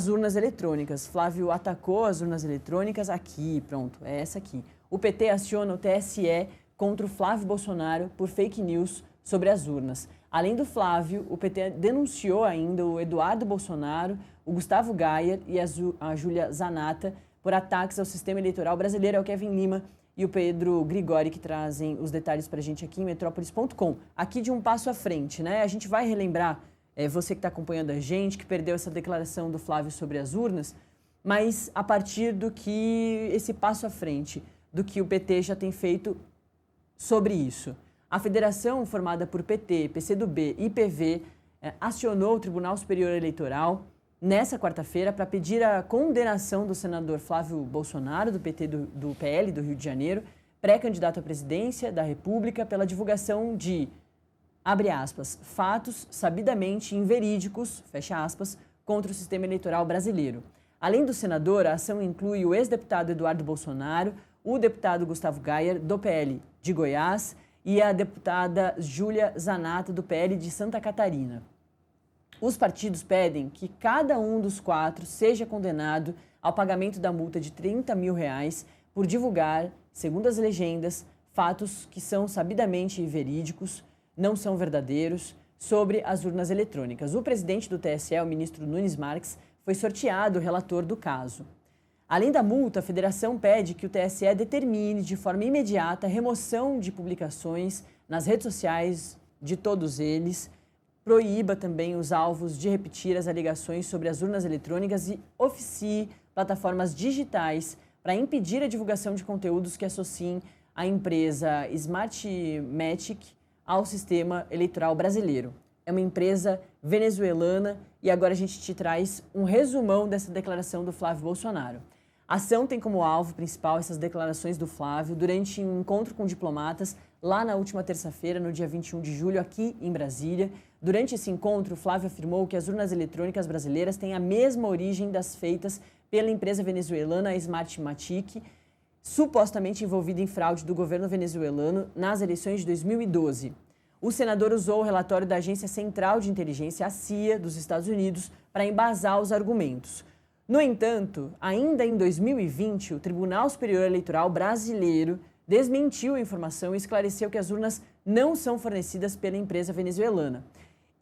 as urnas eletrônicas. Flávio atacou as urnas eletrônicas aqui, pronto, é essa aqui. O PT aciona o TSE contra o Flávio Bolsonaro por fake news sobre as urnas. Além do Flávio, o PT denunciou ainda o Eduardo Bolsonaro, o Gustavo Gayer e a Júlia Zanata por ataques ao sistema eleitoral brasileiro. É o Kevin Lima e o Pedro Grigori que trazem os detalhes para a gente aqui em metrópolis.com. Aqui de um passo à frente, né? A gente vai relembrar, você que está acompanhando a gente, que perdeu essa declaração do Flávio sobre as urnas, mas a partir do que esse passo à frente, do que o PT já tem feito sobre isso. A federação, formada por PT, PCdoB e PV, acionou o Tribunal Superior Eleitoral nessa quarta-feira para pedir a condenação do senador Flávio Bolsonaro, do PT do PL do Rio de Janeiro, pré-candidato à presidência da República, pela divulgação de, abre aspas, fatos sabidamente inverídicos, fecha aspas, contra o sistema eleitoral brasileiro. Além do senador, a ação inclui o ex-deputado Eduardo Bolsonaro, o deputado Gustavo Gayer, do PL de Goiás, e a deputada Júlia Zanata, do PL de Santa Catarina. Os partidos pedem que cada um dos 4 seja condenado ao pagamento da multa de R$30 mil por divulgar, segundo as legendas, fatos que são sabidamente verídicos, não são verdadeiros, sobre as urnas eletrônicas. O presidente do TSE, o ministro Nunes Marques, foi sorteado relator do caso. Além da multa, a federação pede que o TSE determine de forma imediata a remoção de publicações nas redes sociais de todos eles, proíba também os alvos de repetir as alegações sobre as urnas eletrônicas e oficie plataformas digitais para impedir a divulgação de conteúdos que associem a empresa Smartmatic ao sistema eleitoral brasileiro. É uma empresa venezuelana e agora a gente te traz um resumão dessa declaração do Flávio Bolsonaro. A ação tem como alvo principal essas declarações do Flávio durante um encontro com diplomatas lá na última terça-feira, no dia 21 de julho, aqui em Brasília. Durante esse encontro, o Flávio afirmou que as urnas eletrônicas brasileiras têm a mesma origem das feitas pela empresa venezuelana Smartmatic, supostamente envolvida em fraude do governo venezuelano nas eleições de 2012. O senador usou o relatório da Agência Central de Inteligência, a CIA, dos Estados Unidos, para embasar os argumentos. No entanto, ainda em 2020, o Tribunal Superior Eleitoral brasileiro desmentiu a informação e esclareceu que as urnas não são fornecidas pela empresa venezuelana.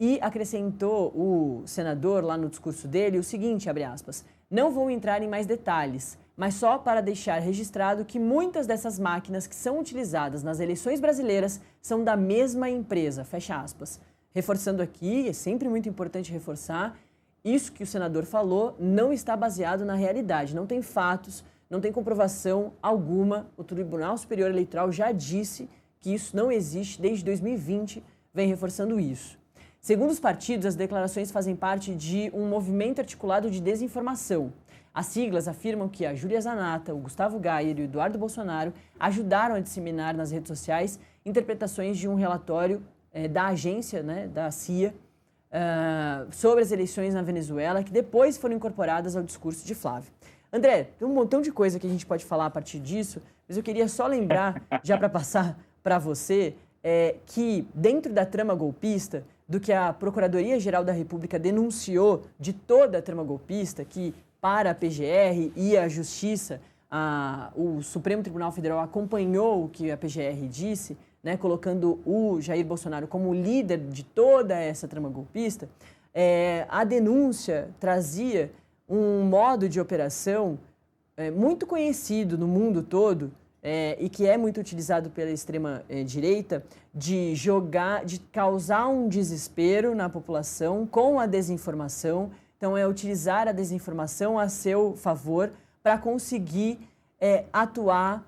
E acrescentou o senador lá no discurso dele o seguinte, abre aspas, não vou entrar em mais detalhes, mas só para deixar registrado que muitas dessas máquinas que são utilizadas nas eleições brasileiras são da mesma empresa, fecha aspas. Reforçando aqui, é sempre muito importante reforçar, isso que o senador falou não está baseado na realidade, não tem fatos, não tem comprovação alguma. O Tribunal Superior Eleitoral já disse que isso não existe desde 2020, vem reforçando isso. Segundo os partidos, as declarações fazem parte de um movimento articulado de desinformação. As siglas afirmam que a Júlia Zanata, o Gustavo Gayer e o Eduardo Bolsonaro ajudaram a disseminar nas redes sociais interpretações de um relatório da agência, da CIA, sobre as eleições na Venezuela, que depois foram incorporadas ao discurso de Flávio. André, tem um montão de coisa que a gente pode falar a partir disso, mas eu queria só lembrar, já para passar para você, que dentro da trama golpista, do que a Procuradoria-Geral da República denunciou de toda a trama golpista, que para a PGR e a Justiça, o Supremo Tribunal Federal acompanhou o que a PGR disse, colocando o Jair Bolsonaro como líder de toda essa trama golpista, a denúncia trazia um modo de operação muito conhecido no mundo todo e que é muito utilizado pela extrema-direita de causar um desespero na população com a desinformação. Então, é utilizar a desinformação a seu favor para conseguir atuar,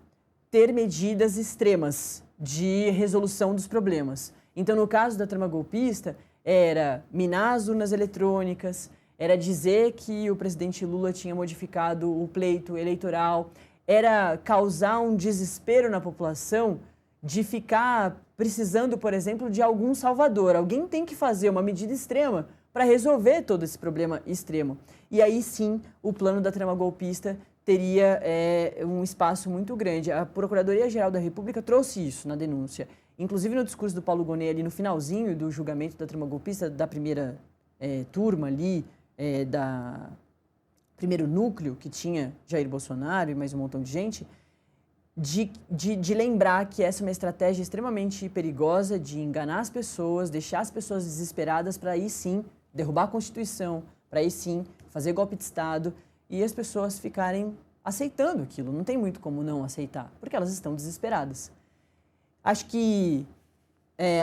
ter medidas extremas de resolução dos problemas. Então, no caso da trama golpista, era minar as urnas eletrônicas, era dizer que o presidente Lula tinha modificado o pleito eleitoral, era causar um desespero na população de ficar precisando, por exemplo, de algum salvador. Alguém tem que fazer uma medida extrema para resolver todo esse problema extremo. E aí sim, o plano da trama golpista teria um espaço muito grande. A Procuradoria-Geral da República trouxe isso na denúncia. Inclusive no discurso do Paulo Gonet, ali no finalzinho do julgamento da trama golpista, da primeira turma ali, primeiro núcleo que tinha Jair Bolsonaro e mais um montão de gente, de lembrar que essa é uma estratégia extremamente perigosa de enganar as pessoas, deixar as pessoas desesperadas para aí sim derrubar a Constituição, para aí sim fazer golpe de Estado e as pessoas ficarem aceitando aquilo. Não tem muito como não aceitar, porque elas estão desesperadas. Acho que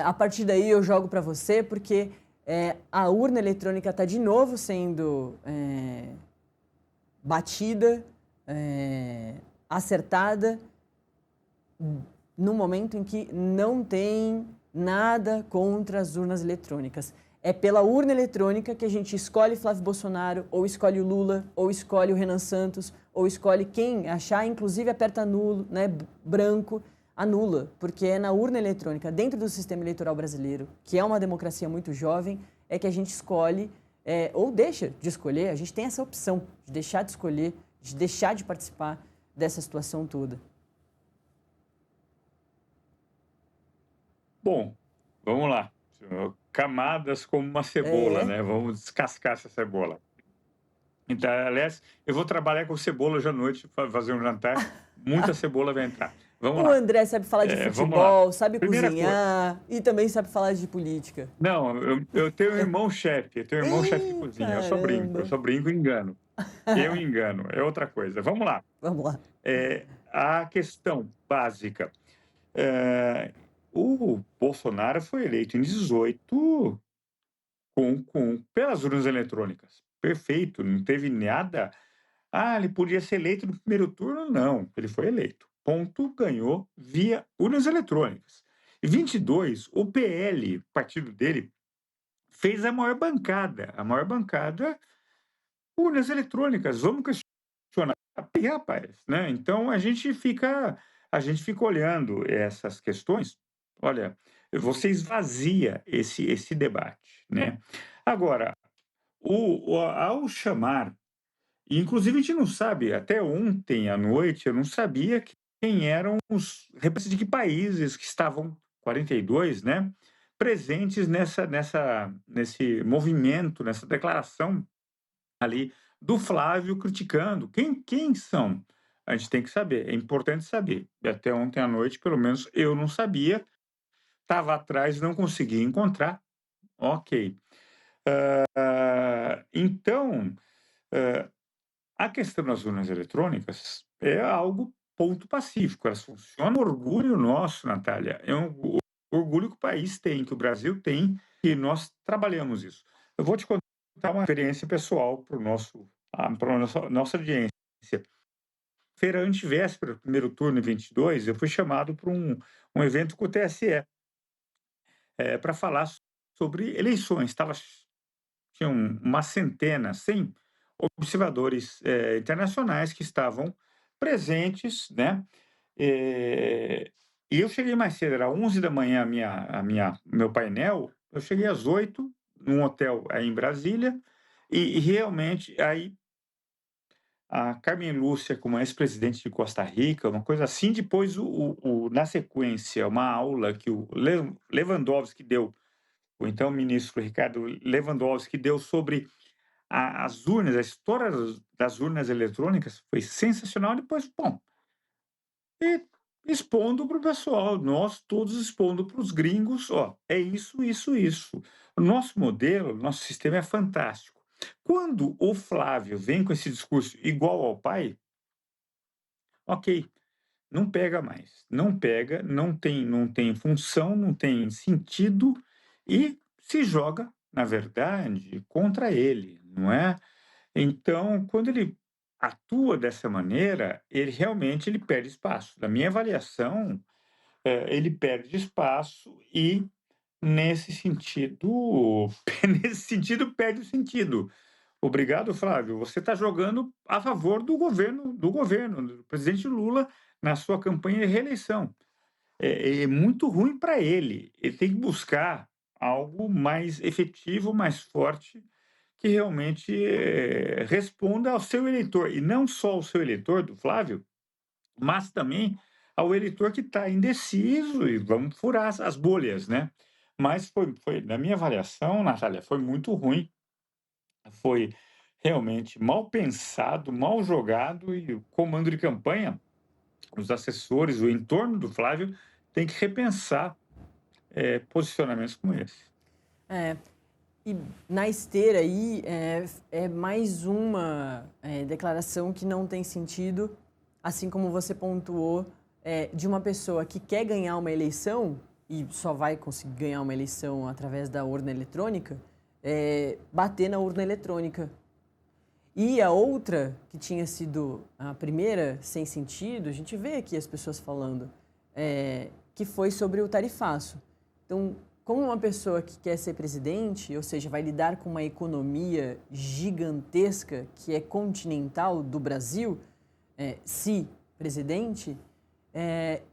a partir daí eu jogo para você, porque a urna eletrônica está de novo sendo batida, acertada, no momento em que não tem nada contra as urnas eletrônicas. É pela urna eletrônica que a gente escolhe Flávio Bolsonaro, ou escolhe o Lula, ou escolhe o Renan Santos, ou escolhe quem achar, inclusive aperta nulo, né, branco, anula, porque é na urna eletrônica, dentro do sistema eleitoral brasileiro, que é uma democracia muito jovem, é que a gente escolhe, ou deixa de escolher, a gente tem essa opção de deixar de escolher, de deixar de participar dessa situação toda. Bom, vamos lá. Camadas como uma cebola, né? Vamos descascar essa cebola. Então, aliás, eu vou trabalhar com cebola hoje à noite, fazer um jantar. Muita cebola vai entrar. Vamos O lá. André sabe falar de Vamos lá. futebol, sabe Primeira coisa. cozinhar e também sabe falar de política. Não, eu tenho um irmão chefe, eu tenho um irmão chefe de Ih, cozinha. caramba. Eu só brinco e engano. Eu engano, é outra coisa. Vamos lá. Vamos lá. A questão básica. O Bolsonaro foi eleito em 18 pelas urnas eletrônicas. Perfeito, não teve nada. Ele podia ser eleito no primeiro turno? Não, ele foi eleito. Ponto, ganhou via urnas eletrônicas. Em 22, o PL, partido dele, fez a maior bancada, urnas eletrônicas. Vamos questionar. E, rapaz, né? Então a gente fica olhando essas questões. Olha, você esvazia esse debate, né? Agora, ao chamar, e inclusive a gente não sabe, até ontem à noite eu não sabia quem eram os representantes de que países que estavam 42, né, presentes nesse movimento, nessa declaração ali do Flávio criticando. Quem são? A gente tem que saber, é importante saber. E até ontem à noite, pelo menos, eu não sabia, estava atrás, não conseguia encontrar. Ok. Então, a questão das urnas eletrônicas é algo ponto pacífico, elas funcionam. Orgulho nosso, Natália, é um orgulho que o país tem, que o Brasil tem, e nós trabalhamos isso. Eu vou te contar uma experiência pessoal para a nossa audiência. Feira antivéspera do primeiro turno em 22, eu fui chamado para um evento com o TSE, para falar sobre eleições. Tinha uma centena, 100 observadores internacionais que estavam presentes, né? E eu cheguei mais cedo, era 11 da manhã meu painel, eu cheguei às 8 num hotel aí em Brasília, e realmente aí a Carmen Lúcia, como ex-presidente de Costa Rica, uma coisa assim, depois na sequência, uma aula que o Lewandowski deu, o então ministro Ricardo Lewandowski deu sobre as urnas, a história das urnas eletrônicas foi sensacional. Depois, bom, e expondo para o pessoal, nós todos expondo para os gringos, ó, é isso, isso, isso. O nosso modelo, nosso sistema é fantástico. Quando o Flávio vem com esse discurso igual ao pai, ok, não pega mais, não pega, não tem função, não tem sentido e se joga, na verdade, contra ele, não é? Então, quando ele atua dessa maneira, ele perde espaço. Na minha avaliação, ele perde espaço e, nesse sentido, nesse sentido, perde o sentido. Obrigado, Flávio. Você está jogando a favor do presidente Lula na sua campanha de reeleição. É muito ruim para ele. Ele tem que buscar algo mais efetivo, mais forte, que realmente responda ao seu eleitor, e não só ao seu eleitor, do Flávio, mas também ao eleitor que está indeciso e vamos furar as bolhas, né? Mas na minha avaliação, Natália, foi muito ruim, foi realmente mal pensado, mal jogado e o comando de campanha, os assessores, o entorno do Flávio tem que repensar, posicionamentos como esse. É, e na esteira aí é mais uma declaração que não tem sentido, assim como você pontuou, de uma pessoa que quer ganhar uma eleição e só vai conseguir ganhar uma eleição através da urna eletrônica, bater na urna eletrônica. E a outra, que tinha sido a primeira sem sentido, a gente vê aqui as pessoas falando, que foi sobre o tarifaço. Então, como uma pessoa que quer ser presidente, ou seja, vai lidar com uma economia gigantesca que é continental do Brasil, se presidente,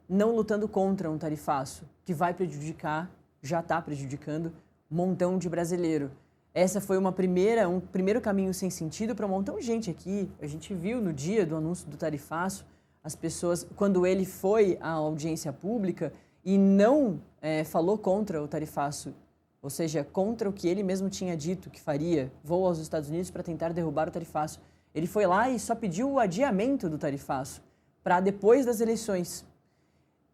não lutando contra um tarifaço que vai prejudicar, já está prejudicando, um montão de brasileiro. Essa foi um primeiro caminho sem sentido para um montão de gente aqui. A gente viu no dia do anúncio do tarifaço, as pessoas, quando ele foi à audiência pública e não falou contra o tarifaço, ou seja, contra o que ele mesmo tinha dito que faria, voo aos Estados Unidos para tentar derrubar o tarifaço. Ele foi lá e só pediu o adiamento do tarifaço para depois das eleições.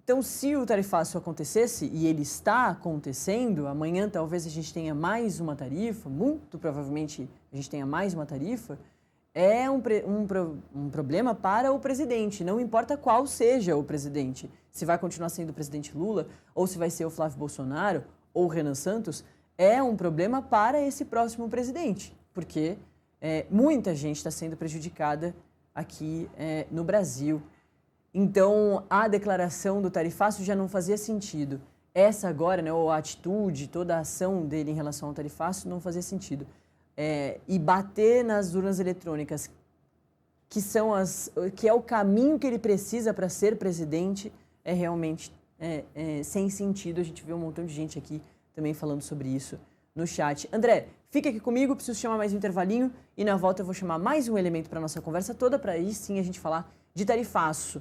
Então, se o tarifaço acontecesse, e ele está acontecendo, amanhã talvez a gente tenha mais uma tarifa, muito provavelmente a gente tenha mais uma tarifa, é um problema para o presidente, não importa qual seja o presidente. Se vai continuar sendo o presidente Lula, ou se vai ser o Flávio Bolsonaro, ou o Renan Santos, é um problema para esse próximo presidente, porque muita gente está sendo prejudicada aqui no Brasil. Então, a declaração do tarifaço já não fazia sentido. Essa agora, né, ou a atitude, toda a ação dele em relação ao tarifaço não fazia sentido. E bater nas urnas eletrônicas, que é o caminho que ele precisa para ser presidente, é realmente sem sentido. A gente vê um montão de gente aqui também falando sobre isso no chat. André, fica aqui comigo, preciso chamar mais um intervalinho e na volta eu vou chamar mais um elemento para a nossa conversa toda, para aí sim a gente falar de tarifaço.